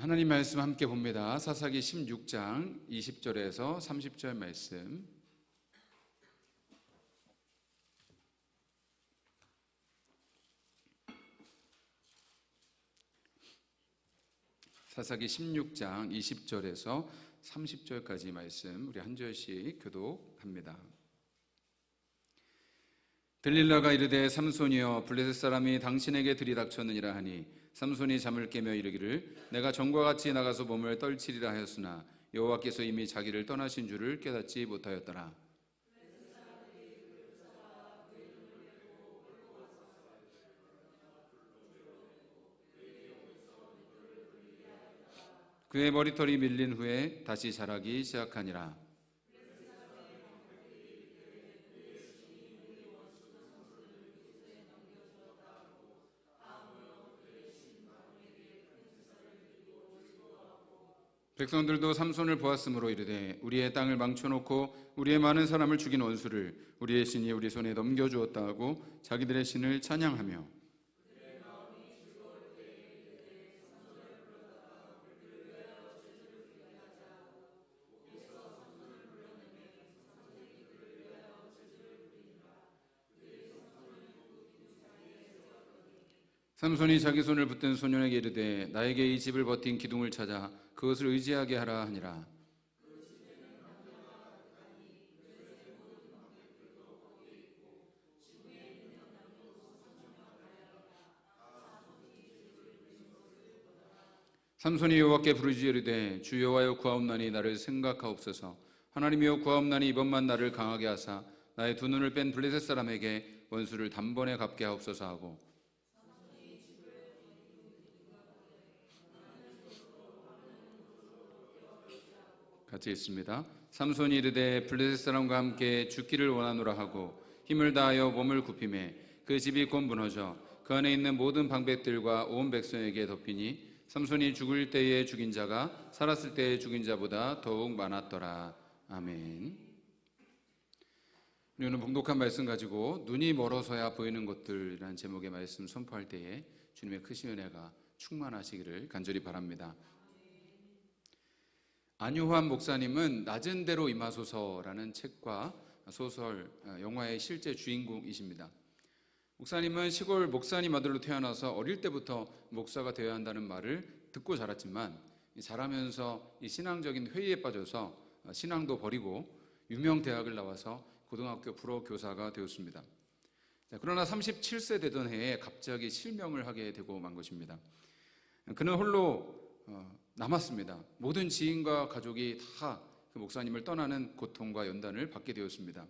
하나님 말씀 함께 봅니다. 사사기 16장 20절에서 30절 말씀. 사사기 16장 20절에서 30절까지 말씀 우리 한 절씩 교독합니다. 들릴라가 이르되 삼손이여 블레셋 사람이 당신에게 들이닥쳤느니라 하니 삼손이 잠을 깨며 이르기를 내가 전과 같이 나가서 몸을 떨치리라 하였으나 여호와께서 이미 자기를 떠나신 줄을 깨닫지 못하였더라. 그의 머리털이 밀린 후에 다시 자라기 시작하니라. 백성들도 삼손을 보았으므로 이르되 우리의 땅을 망쳐놓고 우리의 많은 사람을 죽인 원수를 우리의 신이 우리 손에 넘겨주었다 하고 자기들의 신을 찬양하며 삼손이 자기 손을 붙든 소년에게 이르되 나에게 이 집을 버틴 기둥을 찾아 그것을 의지하게 하라 하니라. 삼손이 여호와께 부르짖어 이르되 주 여호와여 구하옵나니 나를 생각하옵소서. 하나님이여 구하옵나니 이번만 나를 강하게 하사 나의 두 눈을 뺀 블레셋 사람에게 원수를 단번에 갚게 하옵소서 하고 같이 있습니다. 삼손이 이르되 블레셋 사람과 함께 죽기를 원하노라 하고 힘을 다하여 몸을 굽히매 그 집이 곧 무너져 그 안에 있는 모든 방백들과 온 백성에게 덮이니 삼손이 죽을 때에 죽인 자가 살았을 때에 죽인 자보다 더욱 많았더라. 아멘. 우리 오늘 봉독한 말씀 가지고 눈이 멀어서야 보이는 것들이라는 제목의 말씀 선포할 때에 주님의 크신 은혜가 충만하시기를 간절히 바랍니다. 안효환 목사님은 낮은 대로 임하소서라는 책과 소설, 영화의 실제 주인공이십니다. 목사님은 시골 목사님 아들로 태어나서 어릴 때부터 목사가 되어야 한다는 말을 듣고 자랐지만 자라면서 이 신앙적인 회의에 빠져서 신앙도 버리고 유명 대학을 나와서 고등학교 불어 교사가 되었습니다. 그러나 37세 되던 해에 갑자기 실명을 하게 되고 만 것입니다. 그는 홀로 남았습니다. 모든 지인과 가족이 다 그 목사님을 떠나는 고통과 연단을 받게 되었습니다.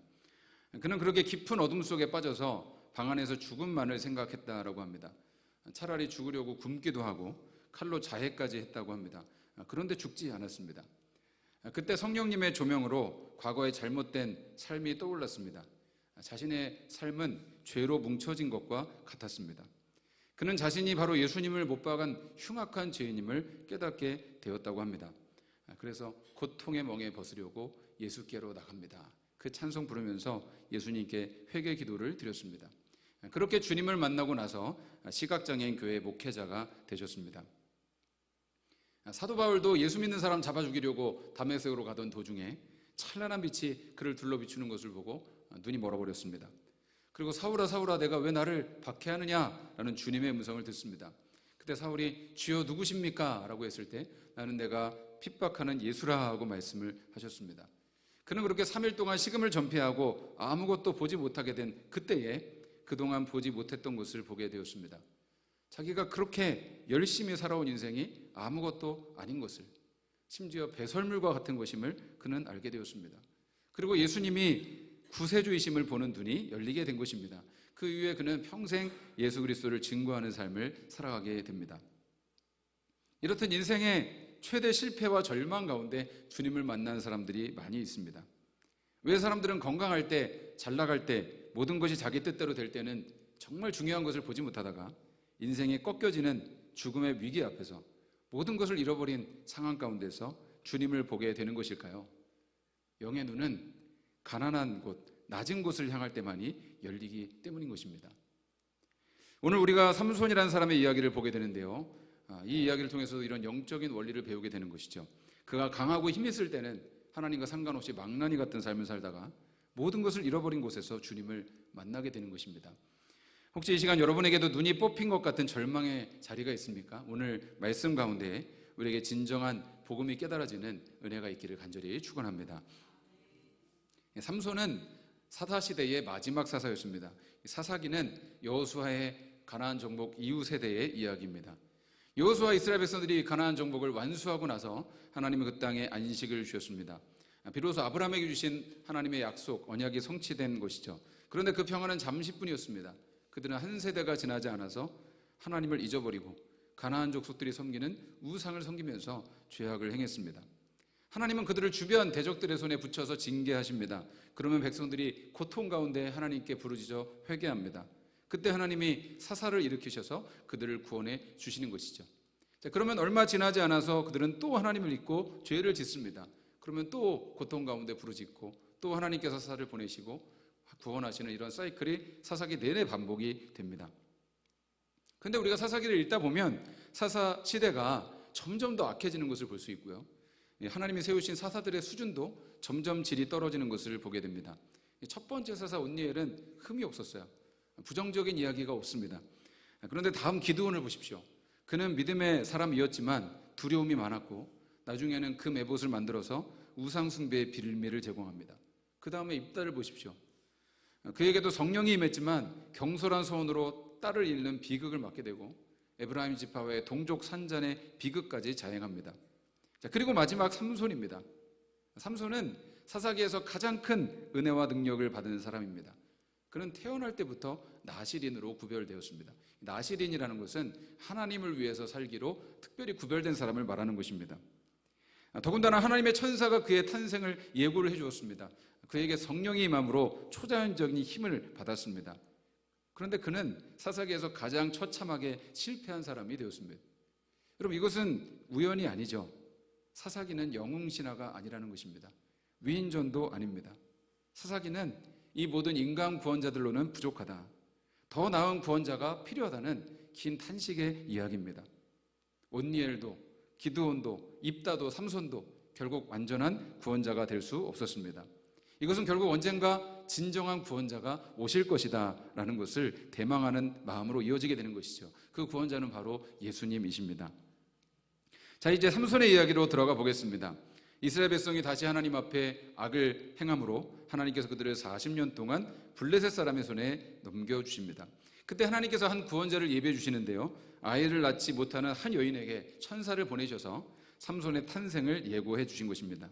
그는 그렇게 깊은 어둠 속에 빠져서 방 안에서 죽음만을 생각했다라고 합니다. 차라리 죽으려고 굶기도 하고 칼로 자해까지 했다고 합니다. 그런데 죽지 않았습니다. 그때 성령님의 조명으로 과거의 잘못된 삶이 떠올랐습니다. 자신의 삶은 죄로 뭉쳐진 것과 같았습니다. 그는 자신이 바로 예수님을 못 박은 흉악한 죄인임을 깨닫게 되었다고 합니다. 그래서 고통의 멍에 벗으려고 예수께로 나갑니다. 그 찬송 부르면서 예수님께 회개 기도를 드렸습니다. 그렇게 주님을 만나고 나서 시각장애인 교회 목회자가 되셨습니다. 사도 바울도 예수 믿는 사람 잡아 죽이려고 다메섹으로 가던 도중에 찬란한 빛이 그를 둘러 비추는 것을 보고 눈이 멀어버렸습니다. 그리고 사울아 사울아 내가 왜 나를 박해하느냐 라는 주님의 음성을 듣습니다. 그때 사울이 주여 누구십니까? 라고 했을 때 나는 내가 핍박하는 예수라 하고 말씀을 하셨습니다. 그는 그렇게 3일 동안 식음을 전폐하고 아무것도 보지 못하게 된 그때에 그동안 보지 못했던 것을 보게 되었습니다. 자기가 그렇게 열심히 살아온 인생이 아무것도 아닌 것을, 심지어 배설물과 같은 것임을 그는 알게 되었습니다. 그리고 예수님이 구세주이심을 보는 눈이 열리게 된 것입니다. 그 이후에 그는 평생 예수 그리스도를 증거하는 삶을 살아가게 됩니다. 이렇듯 인생의 최대 실패와 절망 가운데 주님을 만난 사람들이 많이 있습니다. 왜 사람들은 건강할 때, 잘 나갈 때, 모든 것이 자기 뜻대로 될 때는 정말 중요한 것을 보지 못하다가 인생이 꺾여지는 죽음의 위기 앞에서 모든 것을 잃어버린 상황 가운데서 주님을 보게 되는 것일까요? 영의 눈은 가난한 곳, 낮은 곳을 향할 때만이 열리기 때문인 것입니다. 오늘 우리가 삼손이라는 사람의 이야기를 보게 되는데요. 이 이야기를 통해서도 이런 영적인 원리를 배우게 되는 것이죠. 그가 강하고 힘 있을 때는 하나님과 상관없이 망나니 같은 삶을 살다가 모든 것을 잃어버린 곳에서 주님을 만나게 되는 것입니다. 혹시 이 시간 여러분에게도 눈이 뽑힌 것 같은 절망의 자리가 있습니까? 오늘 말씀 가운데 우리에게 진정한 복음이 깨달아지는 은혜가 있기를 간절히 축원합니다. 삼손은 사사시대의 마지막 사사였습니다. 사사기는 여호수아의 가나안 정복 이후 세대의 이야기입니다. 여호수아 이스라엘 백성들이 가나안 정복을 완수하고 나서 하나님은 그 땅에 안식을 주셨습니다. 비로소 아브라함에게 주신 하나님의 약속, 언약이 성취된 것이죠. 그런데 그 평화는 잠시뿐이었습니다. 그들은 한 세대가 지나지 않아서 하나님을 잊어버리고 가나안 족속들이 섬기는 우상을 섬기면서 죄악을 행했습니다. 하나님은 그들을 주변 대적들의 손에 붙여서 징계하십니다. 그러면 백성들이 고통 가운데 하나님께 부르짖어 회개합니다. 그때 하나님이 사사를 일으키셔서 그들을 구원해 주시는 것이죠. 자, 그러면 얼마 지나지 않아서 그들은 또 하나님을 잊고 죄를 짓습니다. 그러면 또 고통 가운데 부르짖고 또 하나님께서 사사를 보내시고 구원하시는 이런 사이클이 사사기 내내 반복이 됩니다. 그런데 우리가 사사기를 읽다 보면 사사 시대가 점점 더 악해지는 것을 볼 수 있고요. 하나님이 세우신 사사들의 수준도 점점 질이 떨어지는 것을 보게 됩니다. 첫 번째 사사 온니엘은 흠이 없었어요. 부정적인 이야기가 없습니다. 그런데 다음 기드온을 보십시오. 그는 믿음의 사람이었지만 두려움이 많았고 나중에는 금 에봇을 만들어서 우상 숭배의 빌미를 제공합니다. 그 다음에 입다를 보십시오. 그에게도 성령이 임했지만 경솔한 소원으로 딸을 잃는 비극을 맞게 되고 에브라임 지파와의 동족 산잔의 비극까지 자행합니다. 자, 그리고 마지막 삼손입니다. 삼손은 사사기에서 가장 큰 은혜와 능력을 받은 사람입니다. 그는 태어날 때부터 나실인으로 구별되었습니다. 나실인이라는 것은 하나님을 위해서 살기로 특별히 구별된 사람을 말하는 것입니다. 더군다나 하나님의 천사가 그의 탄생을 예고를 해주었습니다. 그에게 성령이 임함으로 초자연적인 힘을 받았습니다. 그런데 그는 사사기에서 가장 처참하게 실패한 사람이 되었습니다. 여러분, 이것은 우연이 아니죠. 사사기는 영웅신화가 아니라는 것입니다. 위인전도 아닙니다. 사사기는 이 모든 인간 구원자들로는 부족하다, 더 나은 구원자가 필요하다는 긴 탄식의 이야기입니다. 온니엘도 기드온도 입다도 삼손도 결국 완전한 구원자가 될 수 없었습니다. 이것은 결국 언젠가 진정한 구원자가 오실 것이다 라는 것을 대망하는 마음으로 이어지게 되는 것이죠. 그 구원자는 바로 예수님이십니다. 자, 이제 삼손의 이야기로 들어가 보겠습니다. 이스라엘 백성이 다시 하나님 앞에 악을 행함으로 하나님께서 그들을 40년 동안 블레셋 사람의 손에 넘겨주십니다. 그때 하나님께서 한 구원자를 예비해 주시는데요, 아이를 낳지 못하는 한 여인에게 천사를 보내셔서 삼손의 탄생을 예고해 주신 것입니다.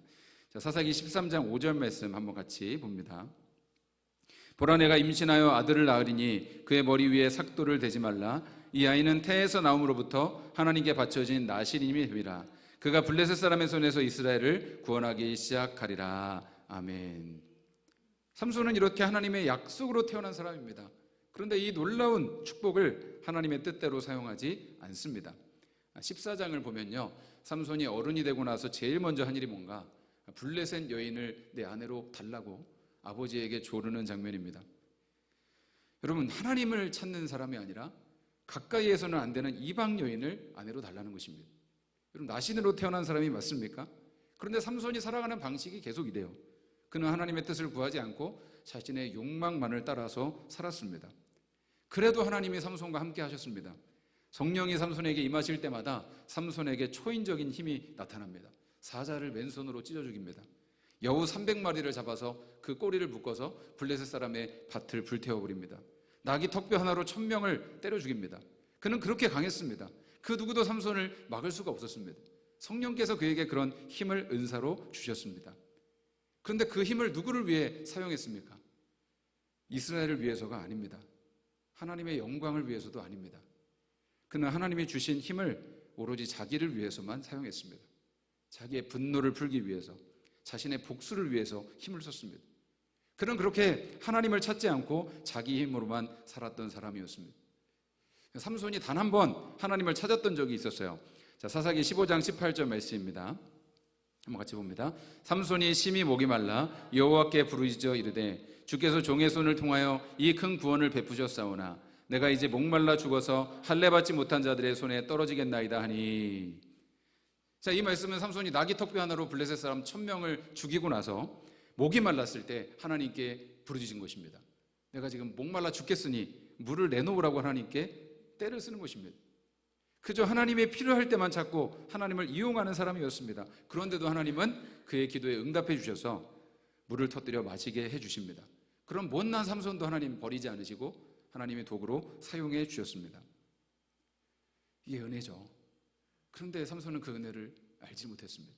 자, 사사기 13장 5절 말씀 한번 같이 봅니다. 보라, 내가 임신하여 아들을 낳으리니 그의 머리 위에 삭도를 대지 말라. 이 아이는 태에서 나옴으로부터 하나님께 바쳐진 나실인이 됨이라. 그가 블레셋 사람의 손에서 이스라엘을 구원하기 시작하리라. 아멘. 삼손은 이렇게 하나님의 약속으로 태어난 사람입니다. 그런데 이 놀라운 축복을 하나님의 뜻대로 사용하지 않습니다. 14장을 보면요, 삼손이 어른이 되고 나서 제일 먼저 한 일이 뭔가, 블레셋 여인을 내 아내로 달라고 아버지에게 조르는 장면입니다. 여러분, 하나님을 찾는 사람이 아니라 가까이에서는 안 되는 이방 여인을 아내로 달라는 것입니다. 여러분, 나신으로 태어난 사람이 맞습니까? 그런데 삼손이 살아가는 방식이 계속 이래요. 그는 하나님의 뜻을 구하지 않고 자신의 욕망만을 따라서 살았습니다. 그래도 하나님이 삼손과 함께 하셨습니다. 성령이 삼손에게 임하실 때마다 삼손에게 초인적인 힘이 나타납니다. 사자를 맨손으로 찢어 죽입니다. 여우 300마리를 잡아서 그 꼬리를 묶어서 블레셋 사람의 밭을 불태워버립니다. 나귀 턱뼈 하나로 1000명을 때려 죽입니다. 그는 그렇게 강했습니다. 그 누구도 삼손을 막을 수가 없었습니다. 성령께서 그에게 그런 힘을 은사로 주셨습니다. 그런데 그 힘을 누구를 위해 사용했습니까? 이스라엘을 위해서가 아닙니다. 하나님의 영광을 위해서도 아닙니다. 그는 하나님이 주신 힘을 오로지 자기를 위해서만 사용했습니다. 자기의 분노를 풀기 위해서, 자신의 복수를 위해서 힘을 썼습니다. 그는 그렇게 하나님을 찾지 않고 자기 힘으로만 살았던 사람이었습니다. 삼손이 단 한 번 하나님을 찾았던 적이 있었어요. 자, 사사기 15장 18절 말씀입니다. 한번 같이 봅니다. 삼손이 심히 목이 말라 여호와께 부르짖어 이르되 주께서 종의 손을 통하여 이 큰 구원을 베푸셨사오나 내가 이제 목말라 죽어서 할례 받지 못한 자들의 손에 떨어지겠나이다 하니. 자, 이 말씀은 삼손이 나귀 턱뼈 하나로 블레셋 사람 1000명을 죽이고 나서 목이 말랐을 때 하나님께 부르짖은 것입니다. 내가 지금 목말라 죽겠으니 물을 내놓으라고 하나님께 떼를 쓰는 것입니다. 그저 하나님의 필요할 때만 찾고 하나님을 이용하는 사람이었습니다. 그런데도 하나님은 그의 기도에 응답해 주셔서 물을 터뜨려 마시게 해 주십니다. 그럼 못난 삼손도 하나님 버리지 않으시고 하나님의 도구로 사용해 주셨습니다. 이게 은혜죠. 그런데 삼손은 그 은혜를 알지 못했습니다.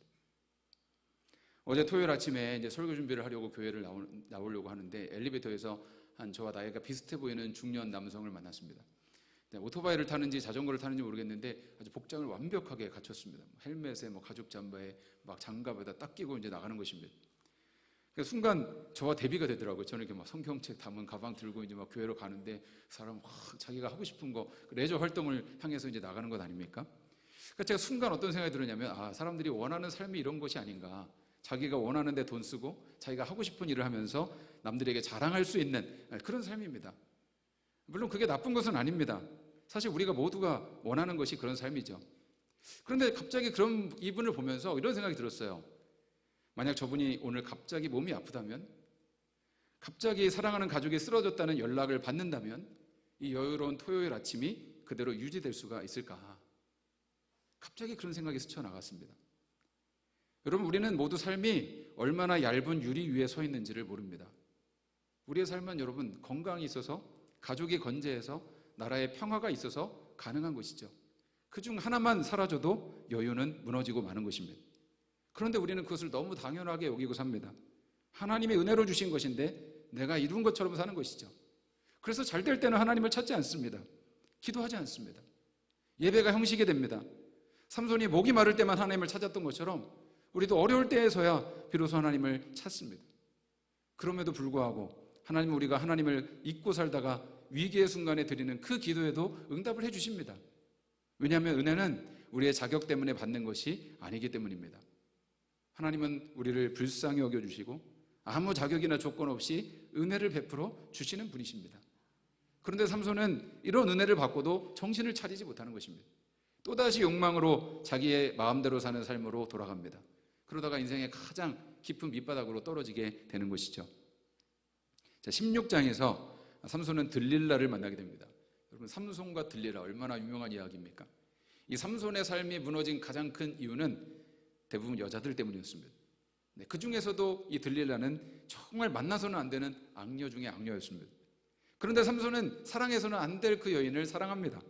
어제 토요일 아침에 이제 설교 준비를 하려고 교회를 나오려고 하는데 엘리베이터에서 한 저와 나이가 비슷해 보이는 중년 남성을 만났습니다. 오토바이를 타는지 자전거를 타는지 모르겠는데 아주 복장을 완벽하게 갖췄습니다. 헬멧에 가죽 잠바에 막 장갑에다 딱 끼고 이제 나가는 것입니다. 그러니까 순간 저와 대비가 되더라고요. 저는 이렇게 성경책 담은 가방 들고 이제 교회로 가는데 그 사람 자기가 하고 싶은 거 레저 활동을 향해서 이제 나가는 것 아닙니까? 그러니까 제가 순간 어떤 생각이 들었냐면 사람들이 원하는 삶이 이런 것이 아닌가. 자기가 원하는 데 돈 쓰고 자기가 하고 싶은 일을 하면서 남들에게 자랑할 수 있는 그런 삶입니다. 물론 그게 나쁜 것은 아닙니다. 사실 우리가 모두가 원하는 것이 그런 삶이죠. 그런데 갑자기 그런 이분을 보면서 이런 생각이 들었어요. 만약 저분이 오늘 갑자기 몸이 아프다면, 갑자기 사랑하는 가족이 쓰러졌다는 연락을 받는다면 이 여유로운 토요일 아침이 그대로 유지될 수가 있을까? 갑자기 그런 생각이 스쳐나갔습니다. 여러분, 우리는 모두 삶이 얼마나 얇은 유리 위에 서 있는지를 모릅니다. 우리의 삶은 여러분 건강이 있어서, 가족이 건재해서, 나라의 평화가 있어서 가능한 것이죠. 그중 하나만 사라져도 여유는 무너지고 마는 것입니다. 그런데 우리는 그것을 너무 당연하게 여기고 삽니다. 하나님의 은혜로 주신 것인데 내가 이룬 것처럼 사는 것이죠. 그래서 잘 될 때는 하나님을 찾지 않습니다. 기도하지 않습니다. 예배가 형식이 됩니다. 삼손이 목이 마를 때만 하나님을 찾았던 것처럼 우리도 어려울 때에서야 비로소 하나님을 찾습니다. 그럼에도 불구하고 하나님, 우리가 하나님을 잊고 살다가 위기의 순간에 드리는 그 기도에도 응답을 해주십니다. 왜냐하면 은혜는 우리의 자격 때문에 받는 것이 아니기 때문입니다. 하나님은 우리를 불쌍히 여겨주시고 아무 자격이나 조건 없이 은혜를 베풀어 주시는 분이십니다. 그런데 삼손은 이런 은혜를 받고도 정신을 차리지 못하는 것입니다. 또다시 욕망으로 자기의 마음대로 사는 삶으로 돌아갑니다. 그러다가 인생의 가장 깊은 밑바닥으로 떨어지게 되는 것이죠. 자, 16장에서 삼손은 들릴라를 만나게 됩니다. 여러분, 삼손과 들릴라 얼마나 유명한 이야기입니까? 이 삼손의 삶이 무너진 가장 큰 이유는 대부분 여자들 때문이었습니다. 그 중에서도 이 들릴라는 정말 만나서는 안 되는 악녀 중에 악녀였습니다. 그런데 삼손은 사랑해서는 안 될 그 여인을 사랑합니다.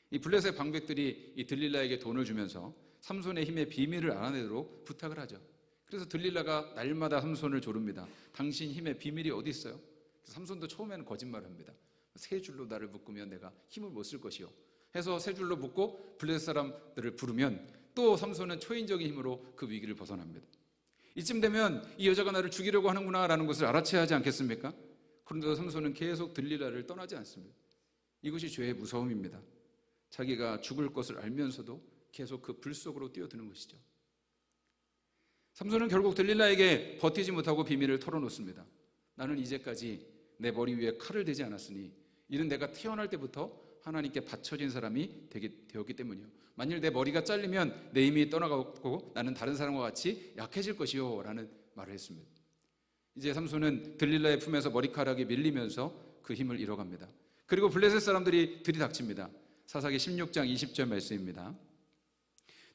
이 블레셋 방백들이 이 들릴라에게 돈을 주면서 삼손의 힘의 비밀을 알아내도록 부탁을 하죠. 그래서 들릴라가 날마다 삼손을 조릅니다. 당신 힘의 비밀이 어디 있어요? 삼손도 처음에는 거짓말을 합니다. 세 줄로 나를 묶으면 내가 힘을 못 쓸 것이요 해서 세 줄로 묶고 블레셋 사람들을 부르면 또 삼손은 초인적인 힘으로 그 위기를 벗어납니다. 이쯤 되면 이 여자가 나를 죽이려고 하는구나 라는 것을 알아채야 하지 않겠습니까? 그런데도 삼손은 계속 들릴라를 떠나지 않습니다. 이것이 죄의 무서움입니다. 자기가 죽을 것을 알면서도 계속 그 불 속으로 뛰어드는 것이죠. 삼손은 결국 들릴라에게 버티지 못하고 비밀을 털어놓습니다. 나는 이제까지 내 머리 위에 칼을 대지 않았으니 이는 내가 태어날 때부터 하나님께 바쳐진 사람이 되었기 때문이요. 만일 내 머리가 잘리면 내 힘이 떠나가고 나는 다른 사람과 같이 약해질 것이요 라는 말을 했습니다. 이제 삼손은 들릴라의 품에서 머리카락이 밀리면서 그 힘을 잃어갑니다. 그리고 블레셋 사람들이 들이닥칩니다. 사사기 16장 20절 말씀입니다.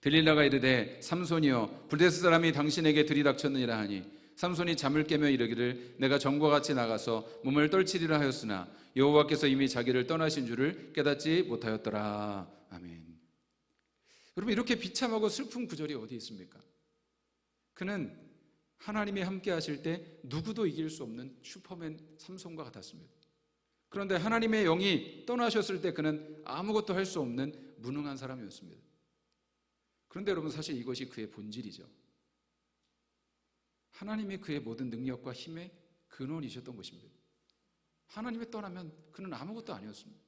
들릴라가 이르되 삼손이여 블레셋 사람이 당신에게 들이닥쳤느니라 하니 삼손이 잠을 깨며 이르기를 내가 전과 같이 나가서 몸을 떨치리라 하였으나 여호와께서 이미 자기를 떠나신 줄을 깨닫지 못하였더라. 아멘. 여러분, 이렇게 비참하고 슬픈 구절이 어디 있습니까? 그는 하나님이 함께 하실 때 누구도 이길 수 없는 슈퍼맨 삼손과 같았습니다. 그런데 하나님의 영이 떠나셨을 때 그는 아무것도 할 수 없는 무능한 사람이었습니다. 그런데 여러분, 사실 이것이 그의 본질이죠. 하나님이 그의 모든 능력과 힘의 근원이셨던 것입니다. 하나님이 떠나면 그는 아무것도 아니었습니다.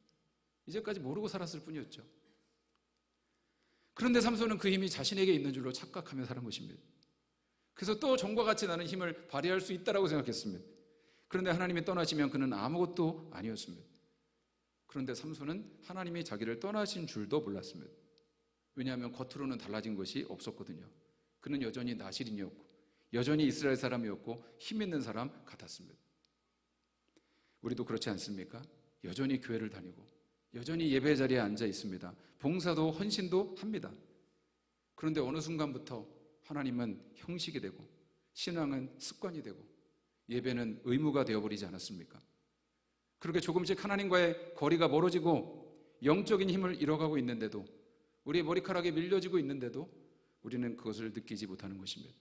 이제까지 모르고 살았을 뿐이었죠. 그런데 삼손은 그 힘이 자신에게 있는 줄로 착각하며 사는 것입니다. 그래서 또 전과 같이 나는 힘을 발휘할 수 있다고 생각했습니다. 그런데 하나님이 떠나시면 그는 아무것도 아니었습니다. 그런데 삼손은 하나님이 자기를 떠나신 줄도 몰랐습니다. 왜냐하면 겉으로는 달라진 것이 없었거든요. 그는 여전히 나실인이었고 여전히 이스라엘 사람이었고 힘 있는 사람 같았습니다. 우리도 그렇지 않습니까? 여전히 교회를 다니고 여전히 예배 자리에 앉아 있습니다. 봉사도 헌신도 합니다. 그런데 어느 순간부터 하나님은 형식이 되고 신앙은 습관이 되고 예배는 의무가 되어버리지 않았습니까? 그렇게 조금씩 하나님과의 거리가 멀어지고 영적인 힘을 잃어가고 있는데도, 우리의 머리카락이 밀려지고 있는데도 우리는 그것을 느끼지 못하는 것입니다.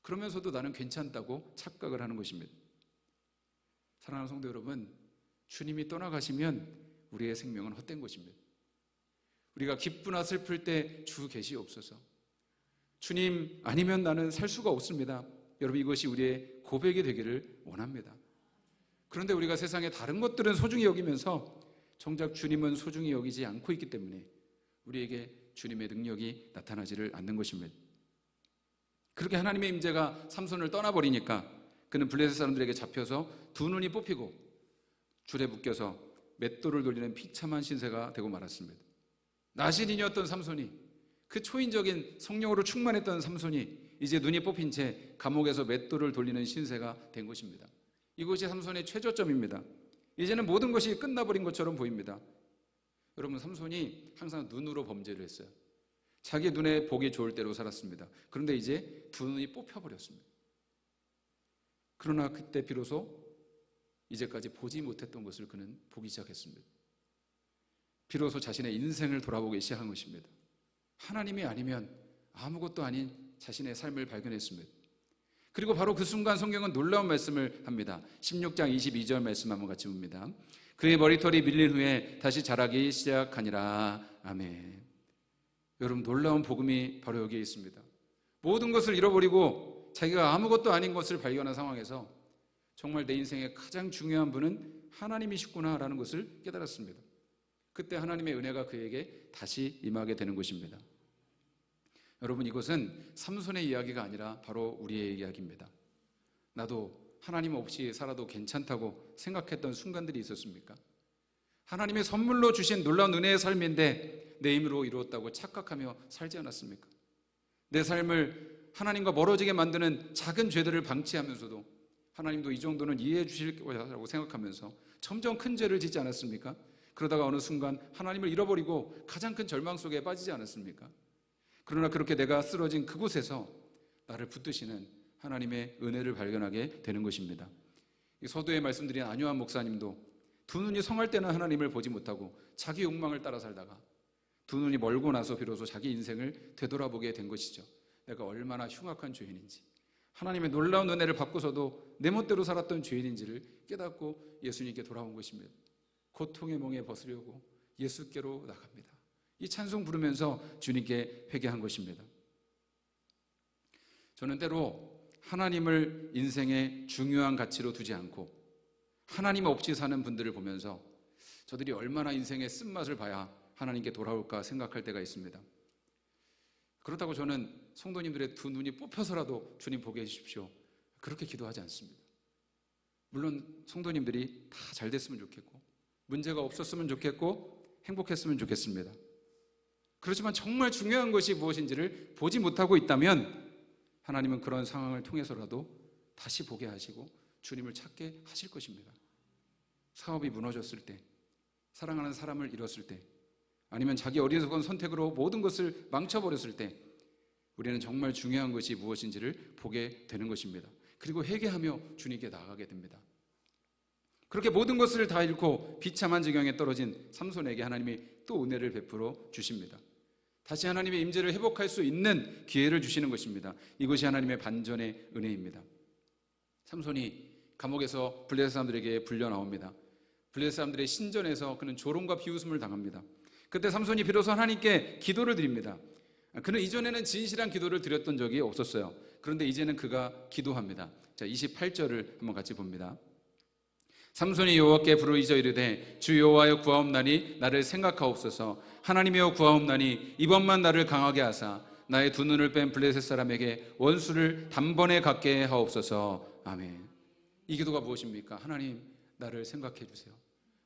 그러면서도 나는 괜찮다고 착각을 하는 것입니다. 사랑하는 성도 여러분, 주님이 떠나가시면 우리의 생명은 헛된 것입니다. 우리가 기쁘나 슬플 때 주 계시옵소서, 주님 아니면 나는 살 수가 없습니다. 여러분, 이것이 우리의 고백이 되기를 원합니다. 그런데 우리가 세상의 다른 것들은 소중히 여기면서 정작 주님은 소중히 여기지 않고 있기 때문에 우리에게 주님의 능력이 나타나지를 않는 것입니다. 그렇게 하나님의 임재가 삼손을 떠나버리니까 그는 블레셋 사람들에게 잡혀서 두 눈이 뽑히고 줄에 묶여서 맷돌을 돌리는 비참한 신세가 되고 말았습니다. 나실인이었던 삼손이, 그 초인적인 성령으로 충만했던 삼손이 이제 눈이 뽑힌 채 감옥에서 맷돌을 돌리는 신세가 된 것입니다. 이것이 삼손의 최저점입니다. 이제는 모든 것이 끝나버린 것처럼 보입니다. 여러분, 삼손이 항상 눈으로 범죄를 했어요. 자기 눈에 보기 좋을 대로 살았습니다. 그런데 이제 두 눈이 뽑혀버렸습니다. 그러나 그때 비로소 이제까지 보지 못했던 것을 그는 보기 시작했습니다. 비로소 자신의 인생을 돌아보기 시작한 것입니다. 하나님이 아니면 아무것도 아닌 자신의 삶을 발견했습니다. 그리고 바로 그 순간 성경은 놀라운 말씀을 합니다. 16장 22절 말씀 한번 같이 봅니다. 그의 머리털이 밀린 후에 다시 자라기 시작하니라. 아멘. 여러분, 놀라운 복음이 바로 여기에 있습니다. 모든 것을 잃어버리고 자기가 아무것도 아닌 것을 발견한 상황에서 정말 내 인생의 가장 중요한 분은 하나님이시구나라는 것을 깨달았습니다. 그때 하나님의 은혜가 그에게 다시 임하게 되는 것입니다. 여러분, 이것은 삼손의 이야기가 아니라 바로 우리의 이야기입니다. 나도 하나님 없이 살아도 괜찮다고 생각했던 순간들이 있었습니까? 하나님의 선물로 주신 놀라운 은혜의 삶인데 내 힘으로 이루었다고 착각하며 살지 않았습니까? 내 삶을 하나님과 멀어지게 만드는 작은 죄들을 방치하면서도 하나님도 이 정도는 이해해 주실 거라고 생각하면서 점점 큰 죄를 짓지 않았습니까? 그러다가 어느 순간 하나님을 잃어버리고 가장 큰 절망 속에 빠지지 않았습니까? 그러나 그렇게 내가 쓰러진 그곳에서 나를 붙드시는 하나님의 은혜를 발견하게 되는 것입니다. 서두에 말씀드린 안요한 목사님도 두 눈이 성할 때는 하나님을 보지 못하고 자기 욕망을 따라 살다가 두 눈이 멀고 나서 비로소 자기 인생을 되돌아보게 된 것이죠. 내가 얼마나 흉악한 죄인인지, 하나님의 놀라운 은혜를 받고서도 내 멋대로 살았던 죄인인지를 깨닫고 예수님께 돌아온 것입니다. 고통의 멍에 벗으려고 예수께로 나갑니다. 이 찬송 부르면서 주님께 회개한 것입니다. 저는 때로 하나님을 인생의 중요한 가치로 두지 않고 하나님 없이 사는 분들을 보면서 저들이 얼마나 인생의 쓴맛을 봐야 하나님께 돌아올까 생각할 때가 있습니다. 그렇다고 저는 성도님들의 두 눈이 뽑혀서라도 주님 보게 해주십시오, 그렇게 기도하지 않습니다. 물론 성도님들이 다 잘 됐으면 좋겠고 문제가 없었으면 좋겠고 행복했으면 좋겠습니다. 그렇지만 정말 중요한 것이 무엇인지를 보지 못하고 있다면 하나님은 그런 상황을 통해서라도 다시 보게 하시고 주님을 찾게 하실 것입니다. 사업이 무너졌을 때, 사랑하는 사람을 잃었을 때, 아니면 자기 어리석은 선택으로 모든 것을 망쳐버렸을 때 우리는 정말 중요한 것이 무엇인지를 보게 되는 것입니다. 그리고 회개하며 주님께 나아가게 됩니다. 그렇게 모든 것을 다 잃고 비참한 지경에 떨어진 삼손에게 하나님이 또 은혜를 베풀어 주십니다. 다시 하나님의 임재를 회복할 수 있는 기회를 주시는 것입니다. 이것이 하나님의 반전의 은혜입니다. 삼손이 감옥에서 블레셋 사람들에게 불려 나옵니다. 블레셋 사람들의 신전에서 그는 조롱과 비웃음을 당합니다. 그때 삼손이 비로소 하나님께 기도를 드립니다. 그는 이전에는 진실한 기도를 드렸던 적이 없었어요. 그런데 이제는 그가 기도합니다. 자, 28절을 한번 같이 봅니다. 삼손이 여호와께 부르짖어 이르되 주 여호와여 구하옵나니 나를 생각하옵소서. 하나님이여 구하옵나니 이번만 나를 강하게 하사 나의 두 눈을 뺀 블레셋 사람에게 원수를 단번에 갖게 하옵소서. 아멘. 이 기도가 무엇입니까? 하나님, 나를 생각해 주세요.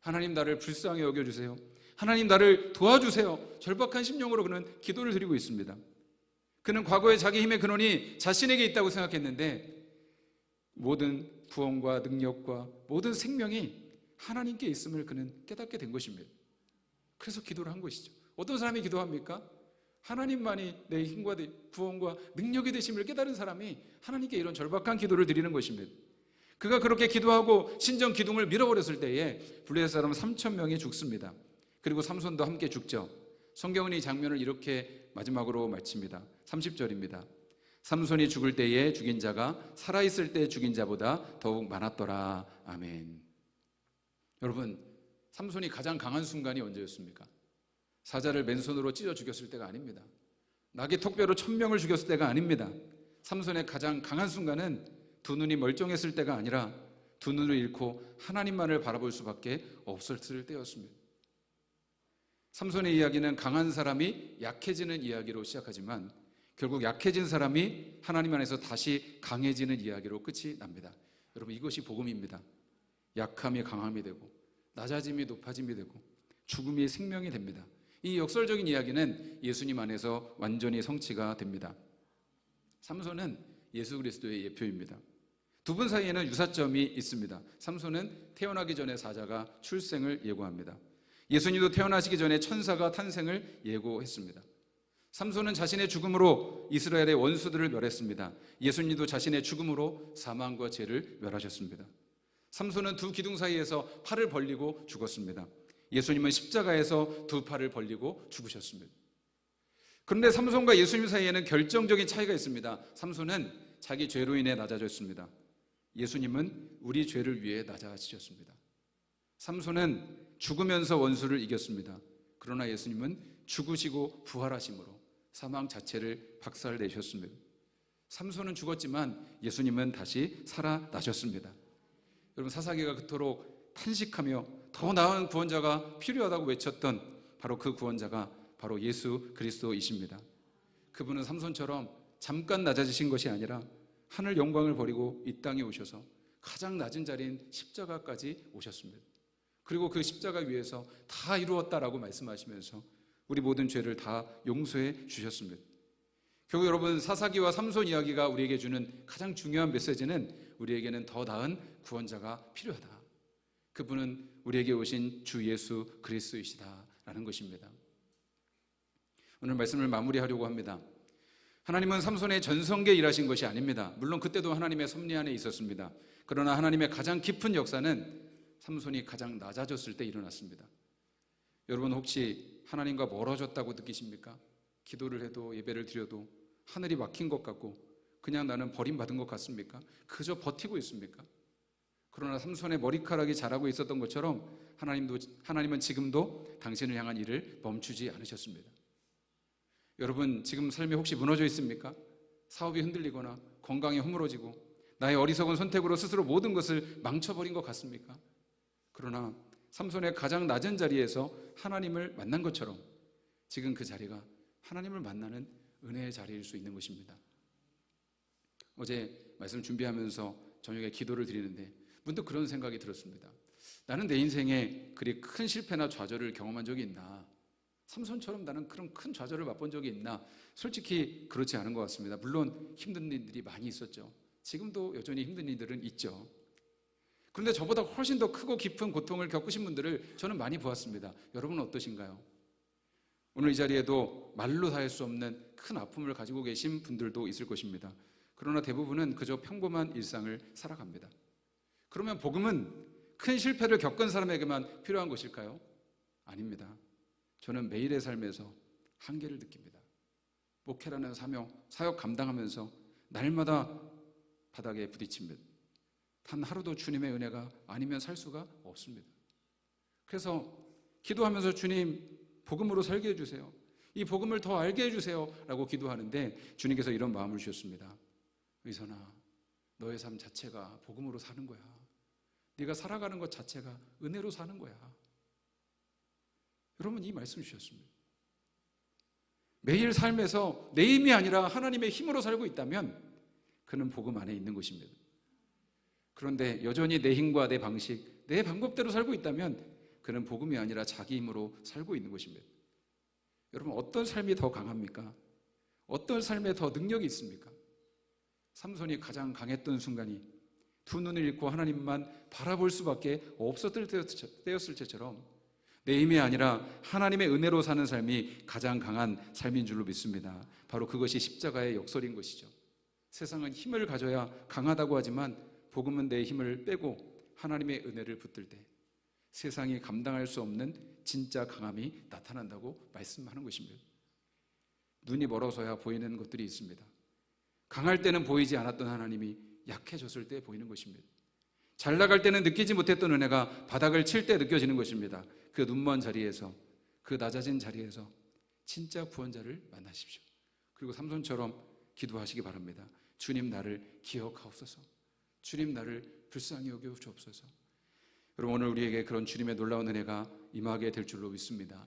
하나님 나를 불쌍히 여겨주세요. 하나님 나를 도와주세요. 절박한 심령으로 그는 기도를 드리고 있습니다. 그는 과거에 자기 힘의 근원이 자신에게 있다고 생각했는데 모든 구원과 능력과 모든 생명이 하나님께 있음을 그는 깨닫게 된 것입니다. 그래서 기도를 한 것이죠. 어떤 사람이 기도합니까? 하나님만이 내 힘과 구원과 능력이 되심을 깨달은 사람이 하나님께 이런 절박한 기도를 드리는 것입니다. 그가 그렇게 기도하고 신정 기둥을 밀어버렸을 때에 블레셋 사람 3,000명이 죽습니다. 그리고 삼손도 함께 죽죠. 성경은 이 장면을 이렇게 마지막으로 마칩니다. 30절입니다. 삼손이 죽을 때에 죽인 자가 살아있을 때 죽인 자보다 더욱 많았더라. 아멘. 여러분, 삼손이 가장 강한 순간이 언제였습니까? 사자를 맨손으로 찢어 죽였을 때가 아닙니다. 낙이 톡배로 1,000명을 죽였을 때가 아닙니다. 삼손의 가장 강한 순간은 두 눈이 멀쩡했을 때가 아니라 두 눈을 잃고 하나님만을 바라볼 수밖에 없었을 때였습니다. 삼손의 이야기는 강한 사람이 약해지는 이야기로 시작하지만 결국 약해진 사람이 하나님 안에서 다시 강해지는 이야기로 끝이 납니다. 여러분, 이것이 복음입니다. 약함이 강함이 되고 낮아짐이 높아짐이 되고 죽음이 생명이 됩니다. 이 역설적인 이야기는 예수님 안에서 완전히 성취가 됩니다. 삼손은 예수 그리스도의 예표입니다. 두 분 사이에는 유사점이 있습니다. 삼손은 태어나기 전에 사자가 출생을 예고합니다. 예수님도 태어나시기 전에 천사가 탄생을 예고했습니다. 삼손은 자신의 죽음으로 이스라엘의 원수들을 멸했습니다. 예수님도 자신의 죽음으로 사망과 죄를 멸하셨습니다. 삼손은 두 기둥 사이에서 팔을 벌리고 죽었습니다. 예수님은 십자가에서 두 팔을 벌리고 죽으셨습니다. 그런데 삼손과 예수님 사이에는 결정적인 차이가 있습니다. 삼손은 자기 죄로 인해 낮아졌습니다. 예수님은 우리 죄를 위해 낮아지셨습니다. 삼손은 죽으면서 원수를 이겼습니다. 그러나 예수님은 죽으시고 부활하심으로 사망 자체를 박살내셨습니다. 삼손은 죽었지만 예수님은 다시 살아나셨습니다. 여러분, 사사기가 그토록 탄식하며 더 나은 구원자가 필요하다고 외쳤던 바로 그 구원자가 바로 예수 그리스도이십니다. 그분은 삼손처럼 잠깐 낮아지신 것이 아니라 하늘 영광을 버리고 이 땅에 오셔서 가장 낮은 자리인 십자가까지 오셨습니다. 그리고 그 십자가 위에서 다 이루었다라고 말씀하시면서 우리 모든 죄를 다 용서해 주셨습니다. 결국 여러분, 사사기와 삼손 이야기가 우리에게 주는 가장 중요한 메시지는 우리에게는 더 나은 구원자가 필요하다. 그분은 우리에게 오신 주 예수 그리스도이시다라는 것입니다. 오늘 말씀을 마무리하려고 합니다. 하나님은 삼손의 전성기에 일하신 것이 아닙니다. 물론 그때도 하나님의 섭리 안에 있었습니다. 그러나 하나님의 가장 깊은 역사는 삼손이 가장 낮아졌을 때 일어났습니다. 여러분, 혹시 하나님과 멀어졌다고 느끼십니까? 기도를 해도 예배를 드려도 하늘이 막힌 것 같고 그냥 나는 버림받은 것 같습니까? 그저 버티고 있습니까? 그러나 삼손의 머리카락이 자라고 있었던 것처럼 하나님은 지금도 당신을 향한 일을 멈추지 않으셨습니다. 여러분, 지금 삶이 혹시 무너져 있습니까? 사업이 흔들리거나 건강이 허물어지고 나의 어리석은 선택으로 스스로 모든 것을 망쳐버린 것 같습니까? 그러나 삼손의 가장 낮은 자리에서 하나님을 만난 것처럼 지금 그 자리가 하나님을 만나는 은혜의 자리일 수 있는 것입니다. 어제 말씀 준비하면서 저녁에 기도를 드리는데 문득 그런 생각이 들었습니다. 나는 내 인생에 그리 큰 실패나 좌절을 경험한 적이 있나? 삼손처럼 나는 그런 큰 좌절을 맛본 적이 있나? 솔직히 그렇지 않은 것 같습니다. 물론 힘든 일들이 많이 있었죠. 지금도 여전히 힘든 일들은 있죠. 그런데 저보다 훨씬 더 크고 깊은 고통을 겪으신 분들을 저는 많이 보았습니다. 여러분은 어떠신가요? 오늘 이 자리에도 말로 다 할 수 없는 큰 아픔을 가지고 계신 분들도 있을 것입니다. 그러나 대부분은 그저 평범한 일상을 살아갑니다. 그러면 복음은 큰 실패를 겪은 사람에게만 필요한 것일까요? 아닙니다. 저는 매일의 삶에서 한계를 느낍니다. 목회라는 사역 감당하면서 날마다 바닥에 부딪힙니다. 단 하루도 주님의 은혜가 아니면 살 수가 없습니다. 그래서 기도하면서 주님, 복음으로 살게 해주세요. 이 복음을 더 알게 해주세요 라고 기도하는데 주님께서 이런 마음을 주셨습니다. 의선아, 너의 삶 자체가 복음으로 사는 거야. 네가 살아가는 것 자체가 은혜로 사는 거야. 여러분, 이 말씀 주셨습니다. 매일 삶에서 내 힘이 아니라 하나님의 힘으로 살고 있다면 그는 복음 안에 있는 것입니다. 그런데 여전히 내 힘과 내 방식, 내 방법대로 살고 있다면 그는 복음이 아니라 자기 힘으로 살고 있는 것입니다. 여러분, 어떤 삶이 더 강합니까? 어떤 삶에 더 능력이 있습니까? 삼손이 가장 강했던 순간이 두 눈을 잃고 하나님만 바라볼 수밖에 없었을 때였을 때처럼 내 힘이 아니라 하나님의 은혜로 사는 삶이 가장 강한 삶인 줄로 믿습니다. 바로 그것이 십자가의 역설인 것이죠. 세상은 힘을 가져야 강하다고 하지만 복음은 내 힘을 빼고 하나님의 은혜를 붙들 때 세상이 감당할 수 없는 진짜 강함이 나타난다고 말씀하는 것입니다. 눈이 멀어서야 보이는 것들이 있습니다. 강할 때는 보이지 않았던 하나님이 약해졌을 때 보이는 것입니다. 잘 나갈 때는 느끼지 못했던 은혜가 바닥을 칠 때 느껴지는 것입니다. 그 눈먼 자리에서, 그 낮아진 자리에서 진짜 구원자를 만나십시오. 그리고 삼손처럼 기도하시기 바랍니다. 주님, 나를 기억하옵소서. 주님, 나를 불쌍히 여겨 주옵소서. 여러분, 오늘 우리에게 그런 주님의 놀라운 은혜가 임하게 될 줄로 믿습니다.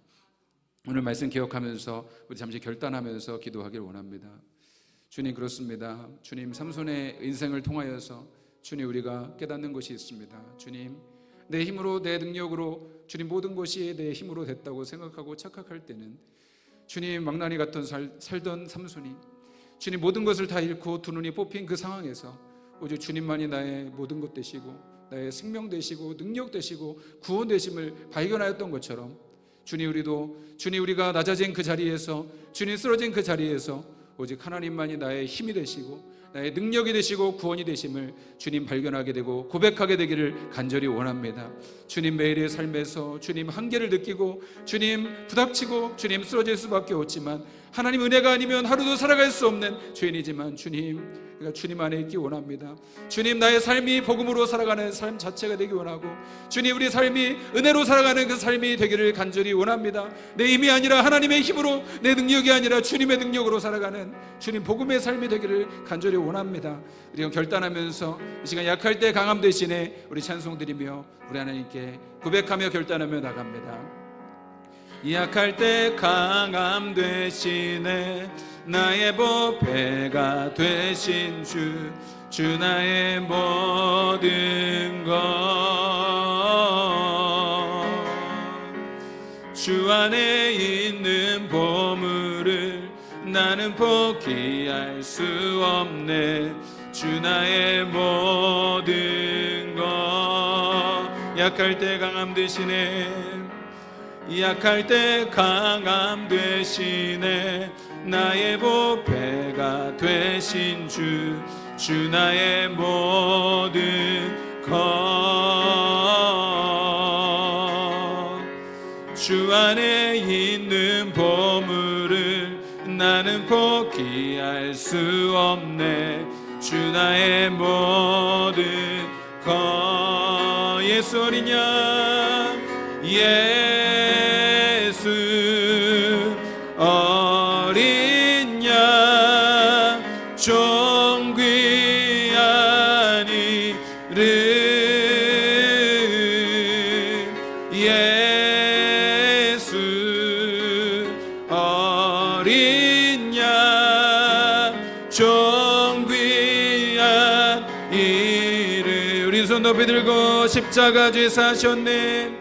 오늘 말씀 기억하면서 우리 잠시 결단하면서 기도하길 원합니다. 주님, 그렇습니다. 주님, 삼손의 인생을 통하여서 주님, 우리가 깨닫는 것이 있습니다. 주님, 내 힘으로, 내 능력으로 주님, 모든 것이 내 힘으로 됐다고 생각하고 착각할 때는 주님, 망나니 같은 살던 삼손이 주님, 모든 것을 다 잃고 두 눈이 뽑힌 그 상황에서 오직 주님만이 나의 모든 것 되시고 나의 생명 되시고 능력 되시고 구원 되심을 발견하였던 것처럼 주님, 우리가 낮아진 그 자리에서, 주님 쓰러진 그 자리에서 오직 하나님만이 나의 힘이 되시고 나의 능력이 되시고 구원이 되심을 주님 발견하게 되고 고백하게 되기를 간절히 원합니다. 주님, 매일의 삶에서 주님 한계를 느끼고 주님 부닥치고 주님 쓰러질 수밖에 없지만 하나님 은혜가 아니면 하루도 살아갈 수 없는 죄인이지만 주님, 내가 주님 안에 있기 원합니다. 주님, 나의 삶이 복음으로 살아가는 삶 자체가 되기 원하고 주님, 우리 삶이 은혜로 살아가는 그 삶이 되기를 간절히 원합니다. 내 힘이 아니라 하나님의 힘으로, 내 능력이 아니라 주님의 능력으로 살아가는 주님 복음의 삶이 되기를 간절히 원합니다. 우리가 결단하면서 이 시간 약할 때 강함 대신에 우리 찬송 드리며 우리 하나님께 고백하며 결단하며 나갑니다. 약할 때 강함 되시네 나의 보배가 되신 주 나의 모든 것 주 안에 있는 보물을 나는 포기할 수 없네 주 나의 모든 것 약할 때 강함 되시네 약할 때 강함 되시네 나의 보배가 되신 주 나의 모든 것 주 안에 있는 보물을 나는 포기할 수 없네 주 나의 모든 것 예수 어린 양 예수 어린 양 종 귀한 이름 예수 어린 양 종 귀한 이름 우리 손 높이 들고 십자가 죄 사셨네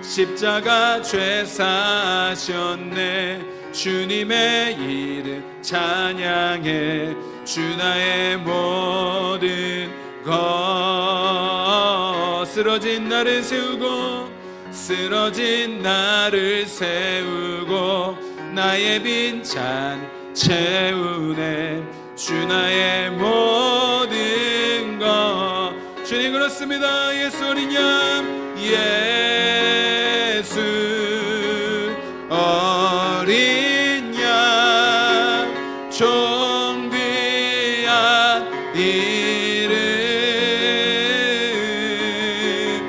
십자가 죄 사셨네 주님의 이름 찬양해 주 나의 모든 것 쓰러진 나를 세우고 쓰러진 나를 세우고 나의 빈잔 채우네 주 나의 모든 것 주님 그렇습니다 예수 어린 양 예수 어린 양 종 귀한 이름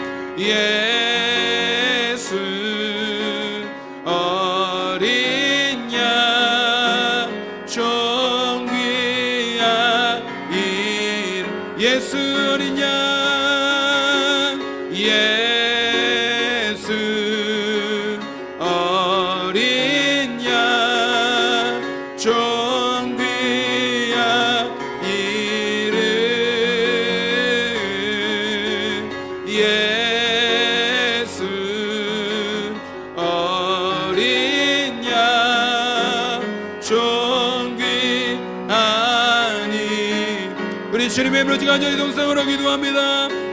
예수 어린 양 종 귀한 이름 예수 어린 양 예수 어린 양 종 귀한 이름 예수 우리 주님의 이름으로 간절히 동성으로 기도합니다.